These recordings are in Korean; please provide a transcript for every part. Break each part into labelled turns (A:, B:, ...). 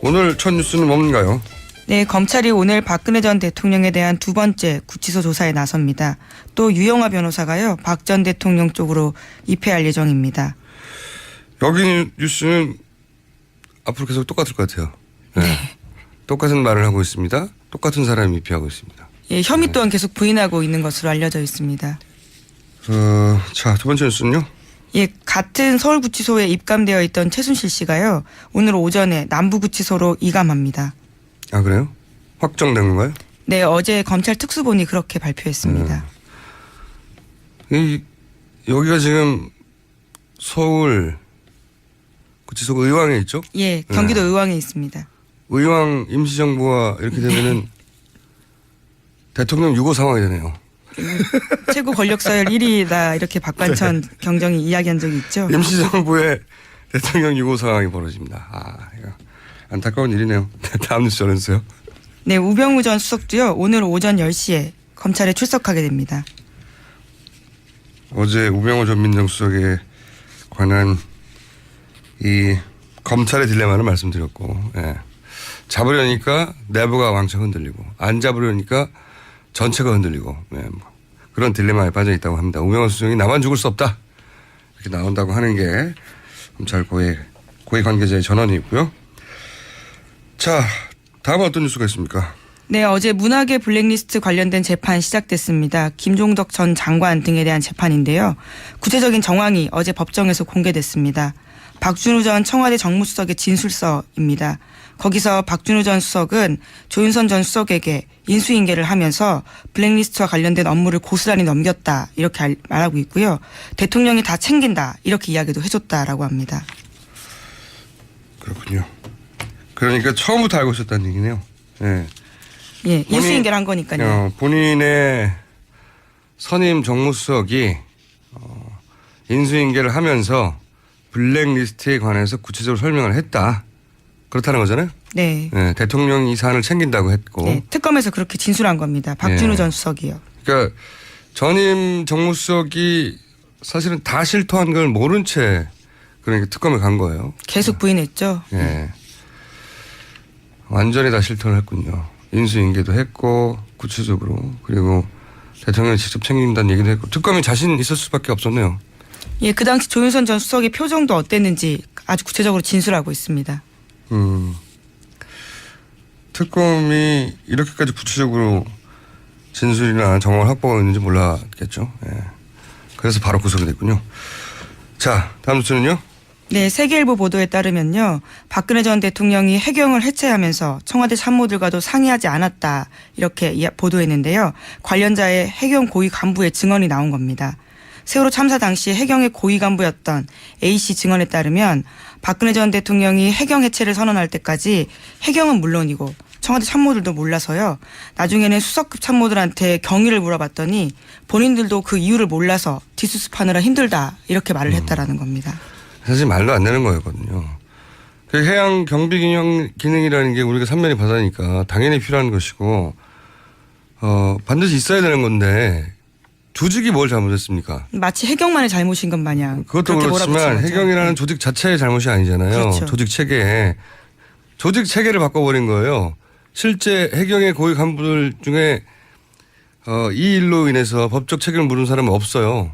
A: 오늘 첫 뉴스는 뭔가요?
B: 네, 검찰이 오늘 박근혜 전 대통령에 대한 두 번째 구치소 조사에 나섭니다. 또 유영하 변호사가요, 박 전 대통령 쪽으로 입회할 예정입니다.
A: 여기 뉴스는 앞으로 계속 똑같을 것 같아요. 네. 똑같은 말을 하고 있습니다. 똑같은 사람이 입회하고 있습니다.
B: 예, 혐의 또한 계속 부인하고 있는 것으로 알려져 있습니다.
A: 자, 두 번째 뉴스는요?
B: 예, 같은 서울구치소에 입감되어 있던 최순실 씨가요, 오늘 오전에 남부구치소로 이감합니다.
A: 아, 그래요? 확정된 건가요?
B: 네, 어제 검찰 특수본이 그렇게 발표했습니다.
A: 여기가 지금 서울 구치소 의왕에 있죠?
B: 예, 경기도 의왕에 있습니다.
A: 의왕 임시정부가 이렇게 되면은 대통령 유고 상황이 되네요.
B: 최고 권력 서열 1위다 이렇게 박관천 경정이 이야기한 적이 있죠.
A: 임시정부의 대통령 유고 상황이 벌어집니다. 아, 이거 안타까운 일이네요. 다음 뉴스 전해주세요.
B: 네, 우병우 전 수석도요, 오늘 오전 10시에 검찰에 출석하게 됩니다.
A: 어제 우병우 전 민정수석에 관한 이 검찰의 딜레마를 말씀드렸고, 예. 잡으려니까 내부가 왕창 흔들리고, 안 잡으려니까 전체가 흔들리고, 예. 뭐 그런 딜레마에 빠져 있다고 합니다. 우병우 수석이 나만 죽을 수 없다 이렇게 나온다고 하는 게 검찰 고위 관계자의 전언이고요. 자, 다음은 어떤 뉴스가 있습니까?
B: 네, 어제 문학의 블랙리스트 관련된 재판 시작됐습니다. 김종덕 전 장관 등에 대한 재판인데요. 구체적인 정황이 어제 법정에서 공개됐습니다. 박준우 전 청와대 정무수석의 진술서입니다. 거기서 박준우 전 수석은 조윤선 전 수석에게 인수인계를 하면서 블랙리스트와 관련된 업무를 고스란히 넘겼다 이렇게 말하고 있고요. 대통령이 다 챙긴다 이렇게 이야기도 해줬다라고 합니다.
A: 그렇군요. 그러니까 처음부터 알고 있었다는 얘기네요. 네.
B: 예, 인수인계를 한 거니까요.
A: 본인의 선임 정무수석이 인수인계를 하면서 블랙리스트에 관해서 구체적으로 설명을 했다. 그렇다는 거잖아요.
B: 네.
A: 네, 대통령이 이 사안을 챙긴다고 했고.
B: 네, 특검에서 그렇게 진술한 겁니다. 박준우
A: 네.
B: 전 수석이요.
A: 그러니까 전임 정무수석이 사실은 다 실토한 걸 모른 채 그러니까 특검에 간 거예요.
B: 계속 부인했죠.
A: 예. 완전히 다 실토를 했군요. 인수인계도 했고 구체적으로 그리고 대통령이 직접 챙긴다는 얘기도 했고 특검이 자신 있을 수밖에 없었네요.
B: 예, 그 당시 조윤선 전 수석의 표정도 어땠는지 아주 구체적으로 진술하고 있습니다.
A: 특검이 이렇게까지 구체적으로 진술이나 정황을 확보하고 있는지 몰랐겠죠. 예. 그래서 바로 구속이 됐군요. 자, 다음 뉴스는요.
B: 네, 세계일보 보도에 따르면요, 박근혜 전 대통령이 해경을 해체하면서 청와대 참모들과도 상의하지 않았다 이렇게 보도했는데요. 관련자의 해경 고위 간부의 증언이 나온 겁니다. 세월호 참사 당시 해경의 고위 간부였던 A씨 증언에 따르면 박근혜 전 대통령이 해경 해체를 선언할 때까지 해경은 물론이고 청와대 참모들도 몰라서요. 나중에는 수석급 참모들한테 경위를 물어봤더니 본인들도 그 이유를 몰라서 뒷수습하느라 힘들다 이렇게 말을 했다라는 겁니다.
A: 사실 말도 안 되는 거였거든요. 그 해양 경비 기능이라는 게 우리가 삼면이 바다니까 당연히 필요한 것이고 반드시 있어야 되는 건데 조직이 뭘 잘못했습니까?
B: 마치 해경만의 잘못인 것 마냥.
A: 그것도 그렇지만 해경이라는 조직 자체의 잘못이 아니잖아요.
B: 그렇죠.
A: 조직 체계를 바꿔버린 거예요. 실제 해경의 고위 간부들 중에 이 일로 인해서 법적 책임을 물은 사람은 없어요.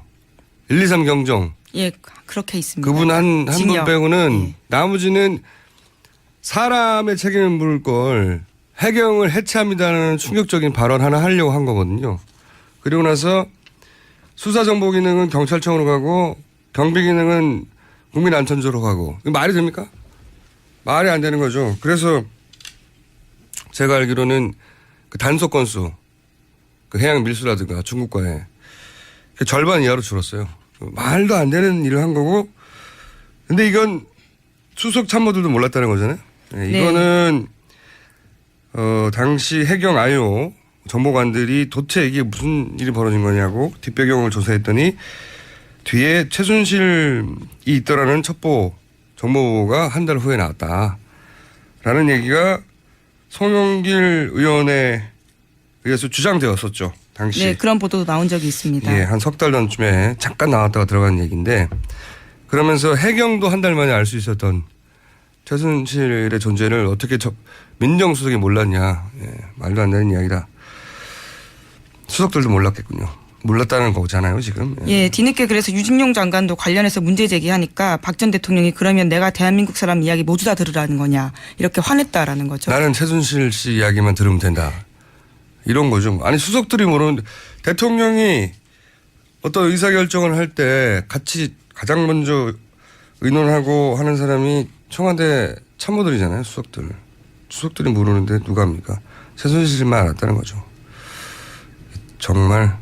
A: 1, 2, 3 경정.
B: 예, 그렇게 있습니다.
A: 그분 한 분 빼고는
B: 예.
A: 나머지는 사람의 책임을 물을 걸 해경을 해체합니다는 충격적인 발언 하나 하려고 한 거거든요. 그리고 나서 수사정보기능은 경찰청으로 가고 경비기능은 국민안전처로 가고. 이거 말이 됩니까? 말이 안 되는 거죠. 그래서 제가 알기로는 그 단속 건수, 그 해양 밀수라든가 중국과의 그 절반 이하로 줄었어요. 말도 안 되는 일을 한 거고. 근데 이건 수석 참모들도 몰랐다는 거잖아요. 네, 이거는 당시 해경 IO 정보관들이 도대체 이게 무슨 일이 벌어진 거냐고 뒷배경을 조사했더니 뒤에 최순실이 있더라는 첩보 정보가 한 달 후에 나왔다라는 얘기가 송영길 의원에 의해서 주장되었었죠. 당시.
B: 네, 그런 보도도 나온 적이 있습니다.
A: 예, 한 석 달 전쯤에 잠깐 나왔다가 들어간 얘기인데 그러면서 해경도 한 달 만에 알 수 있었던 최순실의 존재를 어떻게 민정수석이 몰랐냐. 예, 말도 안 되는 이야기다. 수석들도 몰랐겠군요. 몰랐다는 거잖아요, 지금.
B: 예, 뒤늦게 그래서 유진용 장관도 관련해서 문제 제기하니까 박 전 대통령이 그러면 내가 대한민국 사람 이야기 모두 다 들으라는 거냐 이렇게 화냈다라는 거죠.
A: 나는 최순실 씨 이야기만 들으면 된다. 이런 거죠. 아니 수석들이 모르는데 대통령이 어떤 의사결정을 할 때 같이 가장 먼저 의논하고 하는 사람이 청와대 참모들이잖아요. 수석들. 수석들이 모르는데 누가 합니까? 최순실만 알았다는 거죠. 정말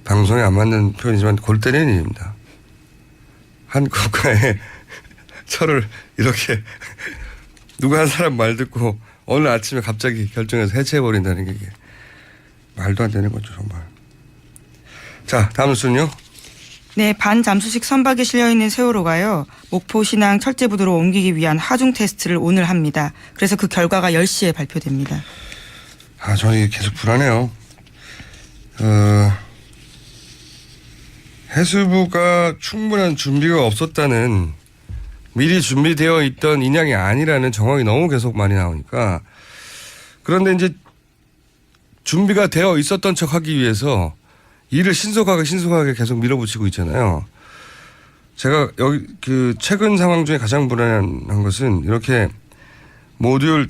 A: 방송에 안 맞는 표현이지만 골 때리는 일입니다. 한 국가의 철을 이렇게 누가 한 사람 말 듣고 오늘 아침에 갑자기 결정해서 해체해버린다는 게 이게 말도 안 되는 거죠, 정말. 자, 다음 뉴스는요.
B: 네, 반잠수식 선박에 실려있는 세월호가요. 목포 신항 철제부두로 옮기기 위한 하중 테스트를 오늘 합니다. 그래서 그 결과가 10시에 발표됩니다.
A: 저는 계속 불안해요. 해수부가 충분한 준비가 없었다는 미리 준비되어 있던 인양이 아니라는 정황이 너무 계속 많이 나오니까 그런데 이제 준비가 되어 있었던 척 하기 위해서 일을 신속하게 계속 밀어붙이고 있잖아요. 제가 여기 최근 상황 중에 가장 불안한 것은 이렇게 모듈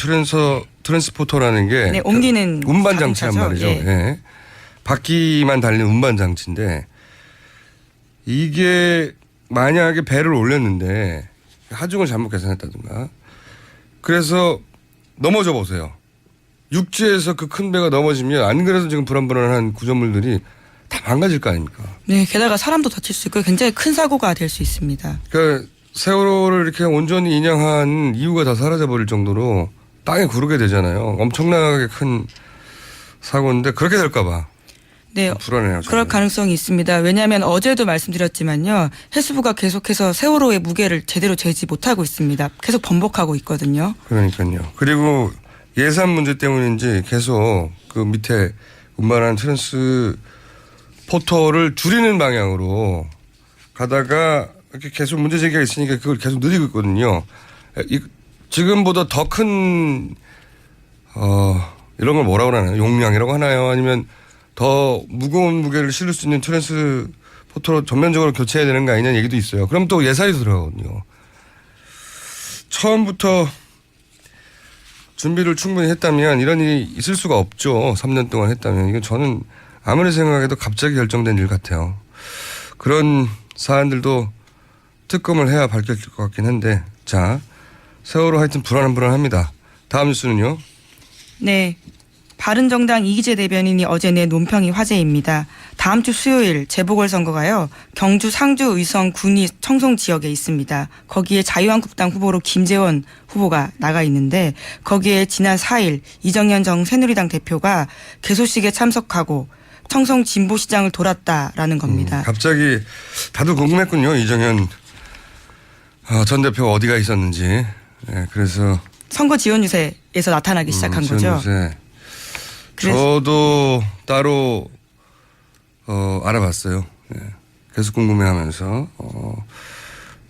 A: 트랜스포터라는 게
B: 네, 옮기는
A: 운반 장치란 말이죠.
B: 예.
A: 예. 바퀴만 달린 운반 장치인데 이게 만약에 배를 올렸는데 하중을 잘못 계산했다든가 그래서 넘어져 보세요. 육지에서 그 큰 배가 넘어지면 안 그래도 지금 불안불안한 구조물들이 다 망가질 거 아닙니까?
B: 네, 게다가 사람도 다칠 수 있고 굉장히 큰 사고가 될 수 있습니다.
A: 그러니까 세월호를 이렇게 온전히 인양한 이유가 다 사라져버릴 정도로 땅에 구르게 되잖아요. 엄청나게 큰 사고인데 그렇게 될까 봐.
B: 네,
A: 불안해요.
B: 그럴 가능성이 있습니다. 왜냐하면 어제도 말씀드렸지만요. 해수부가 계속해서 세월호의 무게를 제대로 재지 못하고 있습니다. 계속 번복하고 있거든요.
A: 그러니까요. 그리고 예산 문제 때문인지 계속 그 밑에 운반한 트랜스포터를 줄이는 방향으로 가다가 이렇게 계속 문제 제기가 있으니까 그걸 계속 늘리고 있거든요. 지금보다 더 큰 이런 걸 뭐라고 하나요? 용량이라고 하나요? 아니면 더 무거운 무게를 실을 수 있는 트랜스포터로 전면적으로 교체해야 되는 거 아니냐는 얘기도 있어요. 그럼 또 예산이 들어가거든요. 처음부터 준비를 충분히 했다면 이런 일이 있을 수가 없죠. 3년 동안 했다면. 이건 저는 아무리 생각해도 갑자기 결정된 일 같아요. 그런 사안들도 특검을 해야 밝혀질 것 같긴 한데 자, 세월호 하여튼 불안합니다. 다음 뉴스는요.
B: 네. 바른정당 이기재 대변인이 어제 낸 논평이 화제입니다. 다음 주 수요일 재보궐선거가요. 경주 상주 의성 군위 청송 지역에 있습니다. 거기에 자유한국당 후보로 김재원 후보가 나가 있는데 거기에 지난 4일 이정현 전 새누리당 대표가 개소식에 참석하고 청송 진보시장을 돌았다라는 겁니다.
A: 갑자기 다들 궁금했군요. 이정현 전 대표가 어디가 있었는지. 네, 그래서
B: 선거 지원 유세에서 나타나기 시작한 거죠.
A: 유세. 저도 따로 알아봤어요. 네. 계속 궁금해하면서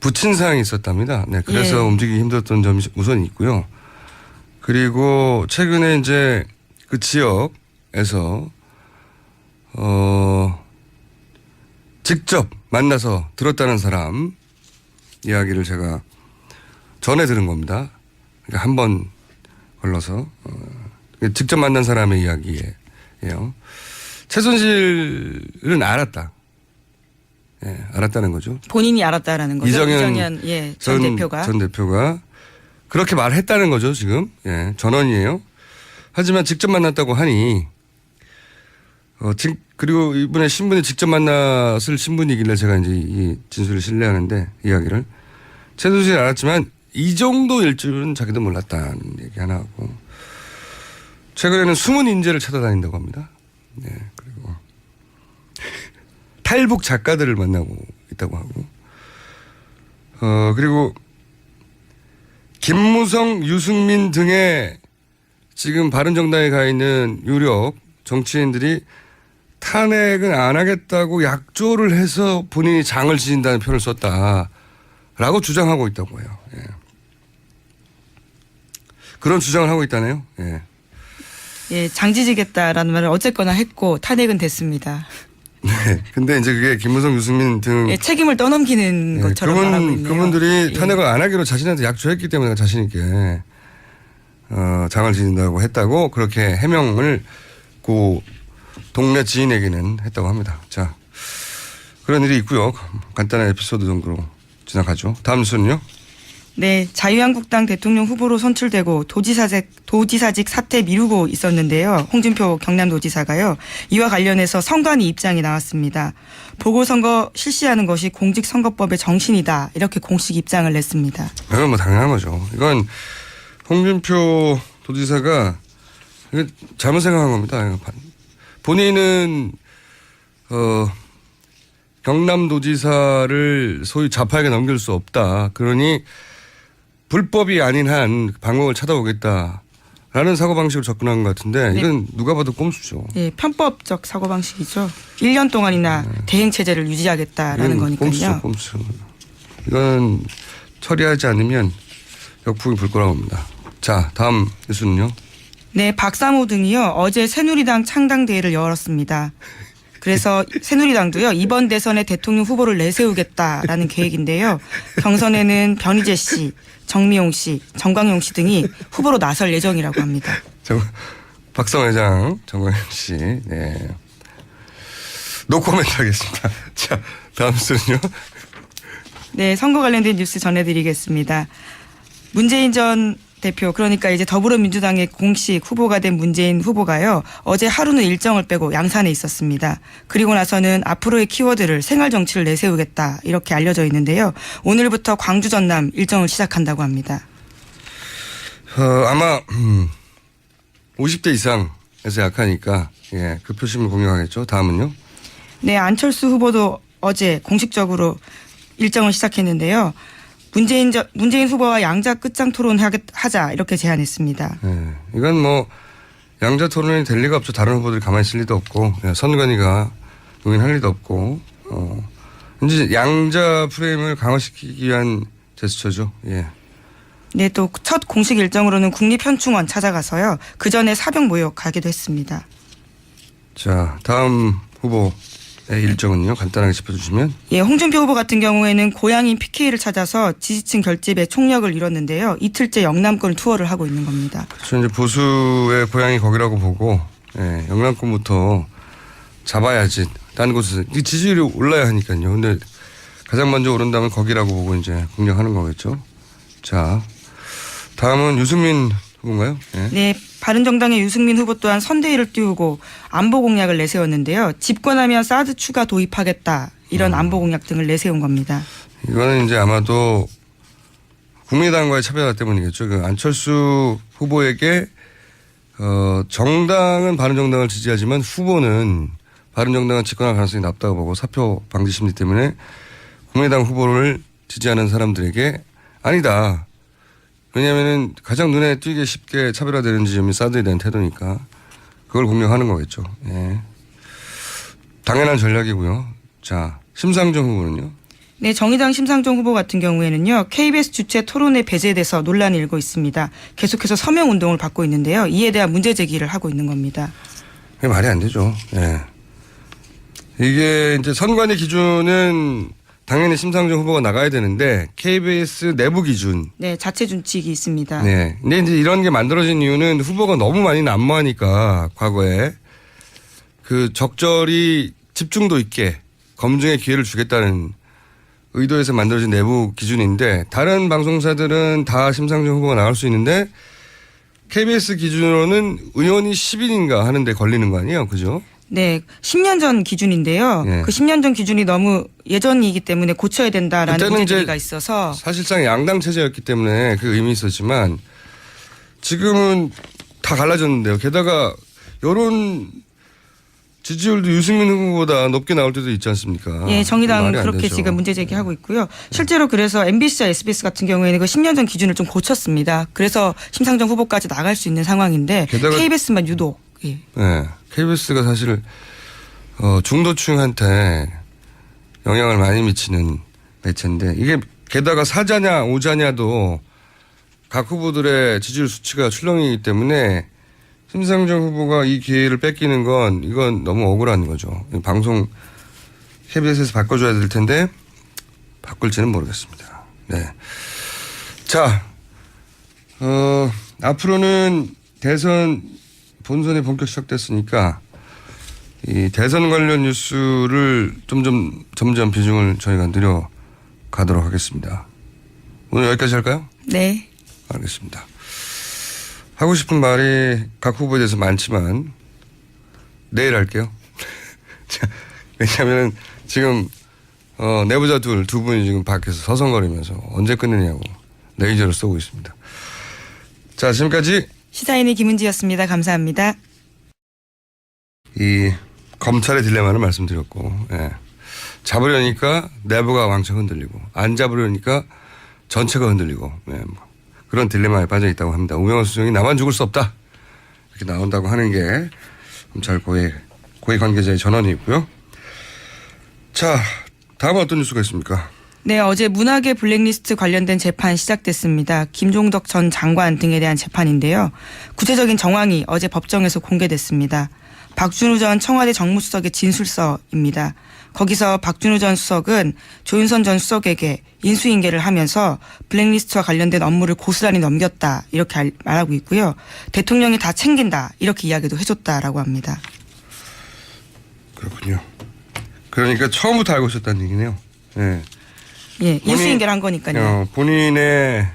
A: 붙인 사항이 있었답니다. 네, 그래서
B: 예.
A: 움직이기 힘들었던 점이 우선 있고요. 그리고 최근에 이제 그 지역에서 직접 만나서 들었다는 사람 이야기를 제가 전에 들은 겁니다. 그러니까 한 번 걸러서 직접 만난 사람의 이야기예요. 최순실은 알았다. 예, 알았다는 거죠.
B: 본인이 알았다라는 거죠. 이정현 전 대표가.
A: 전 대표가 그렇게 말했다는 거죠. 지금. 예, 전원이에요. 하지만 직접 만났다고 하니 그리고 이번에 신분이 직접 만났을 신분이길래 제가 이제 이 진술을 신뢰하는데 이야기를 최순실이 알았지만 이 정도일 줄은 자기도 몰랐다는 얘기 하나 하고 최근에는 숨은 인재를 찾아다닌다고 합니다. 네, 그리고 탈북 작가들을 만나고 있다고 하고 그리고 김무성, 유승민 등의 지금 바른정당에 가 있는 유력 정치인들이 탄핵은 안 하겠다고 약조를 해서 본인이 장을 지진다는 표현을 썼다라고 주장하고 있다고 해요. 예. 그런 주장을 하고 있다네요. 예.
B: 예, 장지지겠다라는 말을 어쨌거나 했고 탄핵은 됐습니다.
A: 네. 근데 이제 그게 김무성, 유승민 등
B: 예, 책임을 떠넘기는
A: 예,
B: 것처럼 말하고 있네요.
A: 그분들이
B: 예.
A: 탄핵을 안 하기로 자신한테 약조했기 때문에 자신 있게 장을 지진다고 했다고 그렇게 해명을 고 동네 지인에게는 했다고 합니다. 자, 그런 일이 있고요. 간단한 에피소드 정도로 지나가죠. 다음 순요.
B: 네, 자유한국당 대통령 후보로 선출되고 도지사직 사퇴 미루고 있었는데요. 홍준표 경남도지사가요. 이와 관련해서 선관위 입장이 나왔습니다. 보궐선거 실시하는 것이 공직선거법의 정신이다. 이렇게 공식 입장을 냈습니다.
A: 이건 뭐 당연한 거죠. 이건 홍준표 도지사가 잘못 생각한 겁니다. 본인은 경남도지사를 소위 좌파에게 넘길 수 없다. 그러니 불법이 아닌 한 방법을 찾아오겠다라는 사고방식으로 접근한 것 같은데 이건 누가 봐도 꼼수죠.
B: 예, 편법적 사고방식이죠. 1년 동안이나 대행체제를 유지하겠다라는 거니까요.
A: 꼼수. 이건 처리하지 않으면 역풍이 불 거라고 봅니다. 자, 다음 뉴스는요.
B: 네, 박사모 등이요. 어제 새누리당 창당대회를 열었습니다. 그래서 새누리당도요. 이번 대선에 대통령 후보를 내세우겠다라는 계획인데요. 경선에는 변희재 씨, 정미용 씨, 정광용 씨 등이 후보로 나설 예정이라고 합니다.
A: 박성 회장, 정광용 씨. 네. 노코멘트 하겠습니다. 자, 다음 뉴스는요.
B: 네, 선거 관련된 뉴스 전해드리겠습니다. 문재인 전 대표, 그러니까 이제 더불어민주당의 공식 후보가 된 문재인 후보가요. 어제 하루는 일정을 빼고 양산에 있었습니다. 그리고 나서는 앞으로의 키워드를 생활정치를 내세우겠다 이렇게 알려져 있는데요. 오늘부터 광주 전남 일정을 시작한다고 합니다.
A: 아마 50대 이상에서 약하니까 예, 그 표심을 공유하겠죠. 다음은요.
B: 네, 안철수 후보도 어제 공식적으로 일정을 시작했는데요. 문재인 후보와 양자 끝장 토론하자 이렇게 제안했습니다.
A: 네, 이건 뭐 양자 토론이 될 리가 없죠. 다른 후보들이 가만히 있을 리도 없고 선관위가 용인할 리도 없고 이제 양자 프레임을 강화시키기 위한 제스처죠. 예.
B: 네, 또 첫 공식 일정으로는 국립현충원 찾아가서요. 그 전에 사병 모욕 가기도 했습니다.
A: 자, 다음 후보의 일정은요. 간단하게 짚어주시면.
B: 예, 홍준표 후보 같은 경우에는 고향인 PK를 찾아서 지지층 결집에 총력을 이뤘는데요. 이틀째 영남권 투어를 하고 있는 겁니다.
A: 그렇죠. 이제 보수의 고향이 거기라고 보고 영남권부터 잡아야지. 다른 곳에서 지지율이 올라야 하니까요. 근데 가장 먼저 오른다면 거기라고 보고 이제 공략하는 거겠죠. 자, 다음은 유승민 후보인가요? 네.
B: 네, 바른정당의 유승민 후보 또한 선대위를 띄우고 안보 공약을 내세웠는데요. 집권하면 사드 추가 도입하겠다 이런 안보 공약 등을 내세운 겁니다.
A: 이거는 이제 아마도 국민의당과의 차별화 때문이겠죠. 그 안철수 후보에게 정당은 바른정당을 지지하지만 후보는 바른정당은 집권할 가능성이 높다고 보고 사표 방지 심리 때문에 국민의당 후보를 지지하는 사람들에게 아니다. 왜냐하면 가장 눈에 띄게 쉽게 차별화되는 지점이 사드에 대한 태도니까 그걸 공략하는 거겠죠. 예. 당연한 전략이고요. 자, 심상정 후보는요?
B: 네, 정의당 심상정 후보 같은 경우에는요. KBS 주최 토론회 배제돼서 논란이 일고 있습니다. 계속해서 서명 운동을 받고 있는데요. 이에 대한 문제 제기를 하고 있는 겁니다.
A: 그게 말이 안 되죠. 예. 이게 이제 선관위 기준은 당연히 심상정 후보가 나가야 되는데 KBS 내부 기준.
B: 네, 자체 준칙이 있습니다.
A: 네. 근데 이제 이런 게 만들어진 이유는 후보가 너무 많이 난무하니까 과거에 그 적절히 집중도 있게 검증의 기회를 주겠다는 의도에서 만들어진 내부 기준인데 다른 방송사들은 다 심상정 후보가 나갈 수 있는데 KBS 기준으로는 의원이 10인인가 하는데 걸리는 거 아니에요? 그죠?
B: 네, 10년 전 기준인데요.
A: 네.
B: 그 10년 전 기준이 너무 예전이기 때문에 고쳐야 된다라는
A: 그때는
B: 문제가
A: 이제
B: 있어서
A: 사실상 양당 체제였기 때문에 그 의미 있었지만 지금은 다 갈라졌는데요. 게다가 여론 지지율도 유승민 후보보다 높게 나올 때도 있지 않습니까?
B: 예, 정의당은
A: 말이 안
B: 그렇게
A: 되죠.
B: 지금 문제 제기하고 있고요. 실제로 그래서 MBC와 SBS 같은 경우에는 그 10년 전 기준을 좀 고쳤습니다. 그래서 심상정 후보까지 나갈 수 있는 상황인데
A: 게다가
B: KBS만 유독. 예.
A: 네, KBS가 사실 중도층한테 영향을 많이 미치는 매체인데 이게 게다가 사자냐 오자냐도 각 후보들의 지지율 수치가 출렁이기 때문에 심상정 후보가 이 기회를 뺏기는 건 이건 너무 억울한 거죠. 방송 KBS에서 바꿔줘야 될 텐데 바꿀지는 모르겠습니다. 네. 자, 앞으로는 대선 본선이 본격 시작됐으니까 이 대선 관련 뉴스를 점점 비중을 저희가 늘려 가도록 하겠습니다. 오늘 여기까지 할까요?
B: 네.
A: 알겠습니다. 하고 싶은 말이 각 후보에 대해서 많지만 내일 할게요. 왜냐하면 지금 내부자 두 분이 지금 밖에서 서성거리면서 언제 끝내냐고 레이저를 쏘고 있습니다. 자, 지금까지
B: 시사인의 김은지였습니다. 감사합니다.
A: 이 검찰의 딜레마를 말씀드렸고, 예. 잡으려니까 내부가 왕창 흔들리고 안 잡으려니까 전체가 흔들리고, 예, 뭐 그런 딜레마에 빠져 있다고 합니다. 우병우 수석이 나만 죽을 수 없다 이렇게 나온다고 하는 게 검찰 고위 관계자의 전언이고요. 자, 다음은 어떤 뉴스가 있습니까?
B: 네, 어제 문학의 블랙리스트 관련된 재판 시작됐습니다. 김종덕 전 장관 등에 대한 재판인데요. 구체적인 정황이 어제 법정에서 공개됐습니다. 박준우 전 청와대 정무수석의 진술서입니다. 거기서 박준우 전 수석은 조윤선 전 수석에게 인수인계를 하면서 블랙리스트와 관련된 업무를 고스란히 넘겼다 이렇게 말하고 있고요. 대통령이 다 챙긴다 이렇게 이야기도 해줬다라고 합니다.
A: 그렇군요. 그러니까 처음부터 알고 있었다는 얘기네요. 네.
B: 예, 인수인계를 한 거니까요.
A: 본인의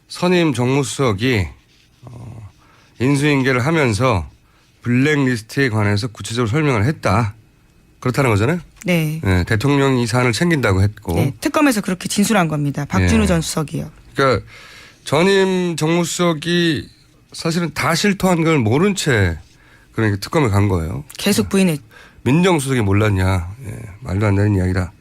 A: 선임 정무수석이 인수인계를 하면서 블랙리스트에 관해서 구체적으로 설명을 했다. 그렇다는 거잖아요.
B: 네.
A: 네, 대통령이 이 사안을 챙긴다고 했고.
B: 네, 특검에서 그렇게 진술한 겁니다. 박준우
A: 네.
B: 전 수석이요.
A: 그러니까 전임 정무수석이 사실은 다 실토한 걸 모른 채 그러니까 특검에 간 거예요.
B: 계속 부인했.
A: 민정수석이 몰랐냐. 예, 말도 안 되는 이야기다.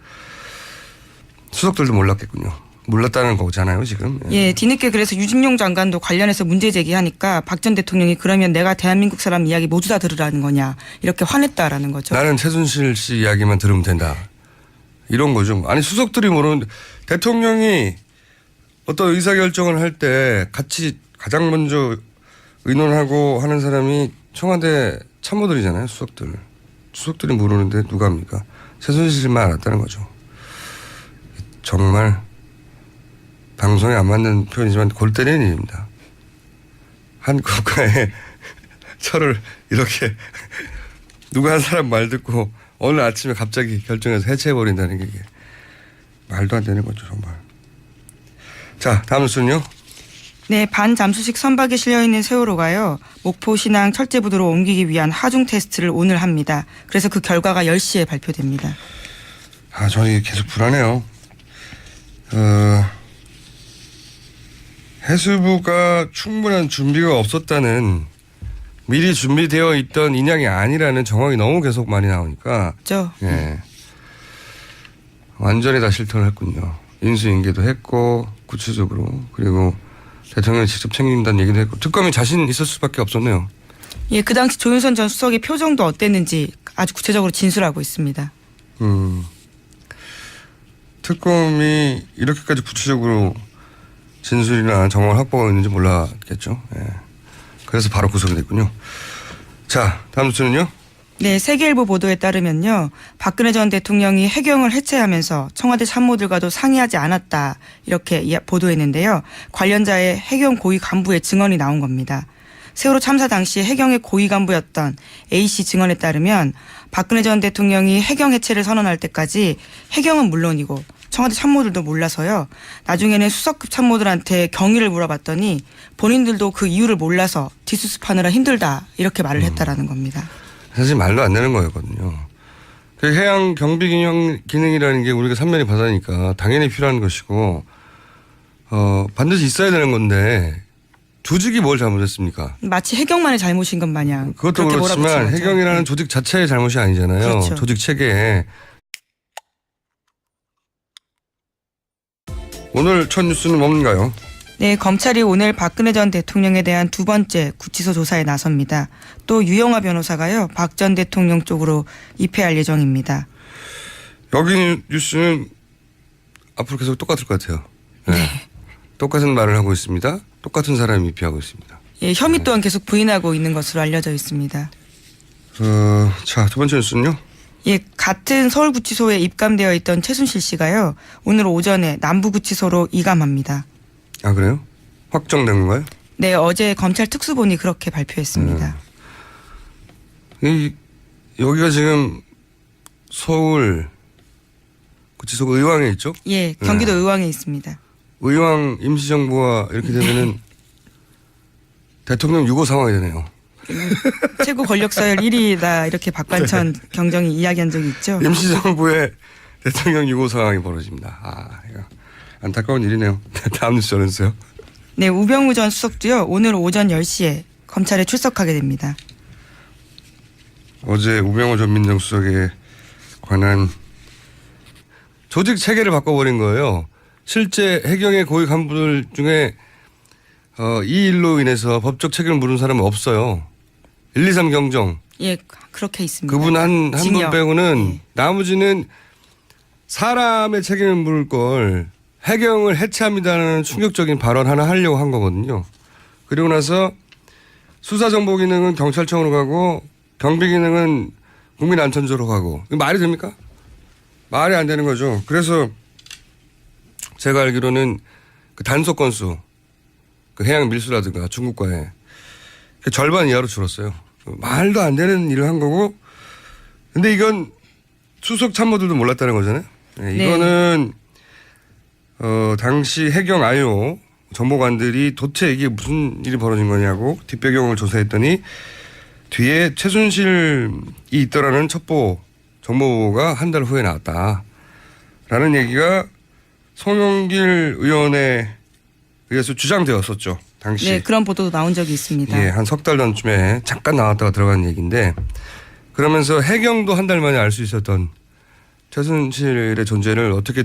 A: 수석들도 몰랐겠군요. 몰랐다는 거잖아요, 지금.
B: 예, 뒤늦게 그래서 유진용 장관도 관련해서 문제 제기하니까 박 전 대통령이 그러면 내가 대한민국 사람 이야기 모두 다 들으라는 거냐 이렇게 화냈다라는 거죠.
A: 나는 최순실 씨 이야기만 들으면 된다. 이런 거죠. 아니 수석들이 모르는데 대통령이 어떤 의사결정을 할 때 같이 가장 먼저 의논하고 하는 사람이 청와대 참모들이잖아요. 수석들. 수석들이 모르는데 누가 합니까? 최순실만 알았다는 거죠. 정말 방송에 안 맞는 표현이지만 골 때리는 일입니다. 한 국가의 철을 이렇게 누가 한 사람 말 듣고 오늘 아침에 갑자기 결정해서 해체해버린다는 게 이게 말도 안 되는 거죠, 정말. 자, 다음 뉴스는요.
B: 네, 반잠수식 선박에 실려있는 세월호가요. 목포 신항 철제부두로 옮기기 위한 하중 테스트를 오늘 합니다. 그래서 그 결과가 10시에 발표됩니다.
A: 아, 저는 계속 불안해요. 해수부가 충분한 준비가 없었다는 미리 준비되어 있던 인양이 아니라는 정황이 너무 계속 많이 나오니까.
B: 그렇죠.
A: 예. 완전히 다 실토를 했군요. 인수인계도 했고 구체적으로 그리고 대통령이 직접 챙긴다는 얘기도 했고 특검이 자신 있을 수밖에 없었네요.
B: 예, 그 당시 조윤선 전 수석의 표정도 어땠는지 아주 구체적으로 진술하고 있습니다.
A: 특검이 이렇게까지 구체적으로 진술이나 정황을 확보하고 있는지 몰랐겠죠. 예. 그래서 바로 구속이 됐군요. 자, 다음 뉴스는요.
B: 네, 세계일보 보도에 따르면요. 박근혜 전 대통령이 해경을 해체하면서 청와대 참모들과도 상의하지 않았다 이렇게 보도했는데요. 관련자의 해경 고위 간부의 증언이 나온 겁니다. 세월호 참사 당시 해경의 고위 간부였던 A씨 증언에 따르면 박근혜 전 대통령이 해경 해체를 선언할 때까지 해경은 물론이고 청와대 참모들도 몰라서요. 나중에는 수석급 참모들한테 경위를 물어봤더니 본인들도 그 이유를 몰라서 뒷수습하느라 힘들다 이렇게 말을 했다라는 겁니다.
A: 사실 말도 안 되는 거였거든요. 그 해양 경비 기능이라는 게 우리가 삼면이 바다니까 당연히 필요한 것이고 반드시 있어야 되는 건데 조직이 뭘 잘못했습니까?
B: 마치 해경만의 잘못인 것 마냥.
A: 그것도 그렇지만 해경이라는
B: 네.
A: 조직 자체의 잘못이 아니잖아요.
B: 그렇죠.
A: 조직 체계에. 오늘 첫 뉴스는 뭔가요?
B: 네, 검찰이 오늘 박근혜 전 대통령에 대한 두 번째 구치소 조사에 나섭니다. 또 유영하 변호사가요, 박 전 대통령 쪽으로 입회할 예정입니다.
A: 여기 뉴스는 앞으로 계속 똑같을 것 같아요. 네. 똑같은 말을 하고 있습니다. 똑같은 사람이 입회하고 있습니다.
B: 예, 혐의 또한 계속 부인하고 있는 것으로 알려져 있습니다.
A: 자, 두 번째 뉴스는요.
B: 예, 같은 서울구치소에 입감되어 있던 최순실 씨가요. 오늘 오전에 남부구치소로 이감합니다.
A: 아, 그래요? 확정된 건가요?
B: 네, 어제 검찰 특수본이 그렇게 발표했습니다.
A: 여기가 지금 서울 구치소 의왕에 있죠?
B: 예, 경기도 의왕에 있습니다.
A: 의왕 임시정부가 이렇게 되면은 대통령 유고 상황이 되네요.
B: 최고 권력 서열 1위다 이렇게 박관천 경정이 이야기한 적이 있죠.
A: 임시정부의 대통령 유고 상황이 벌어집니다. 아, 이거 안타까운 일이네요. 다음 뉴스 전해주세요.
B: 네, 우병우 전 수석도요. 오늘 오전 10시에 검찰에 출석하게 됩니다.
A: 어제 우병우 전 민정수석에 관한 조직 체계를 바꿔버린 거예요. 실제 해경의 고위 간부들 중에 이 일로 인해서 법적 책임을 물은 사람은 없어요. 1, 2, 3 경정.
B: 예, 그렇게 있습니다.
A: 그분 한 분
B: 징역.
A: 빼고는
B: 예.
A: 나머지는 사람의 책임을 물을 걸 해경을 해체합니다는 충격적인 발언 하나 하려고 한 거거든요. 그리고 나서 수사정보기능은 경찰청으로 가고 경비기능은 국민안전처로 가고. 이거 말이 됩니까? 말이 안 되는 거죠. 그래서 제가 알기로는 그 단속 건수, 그 해양 밀수라든가 중국과의 그 절반 이하로 줄었어요. 말도 안 되는 일을 한 거고. 근데 이건 수석 참모들도 몰랐다는 거잖아요. 네, 이거는 당시 해경 IO 정보관들이 도대체 이게 무슨 일이 벌어진 거냐고 뒷배경을 조사했더니 뒤에 최순실이 있더라는 첩보 정보가 한 달 후에 나왔다라는 얘기가 송영길 의원에 의해서 주장되었었죠. 당시.
B: 네, 그런 보도도 나온 적이 있습니다.
A: 예, 한 석 달 전쯤에 잠깐 나왔다가 들어간 얘기인데 그러면서 해경도 한 달 만에 알 수 있었던 최순실의 존재를 어떻게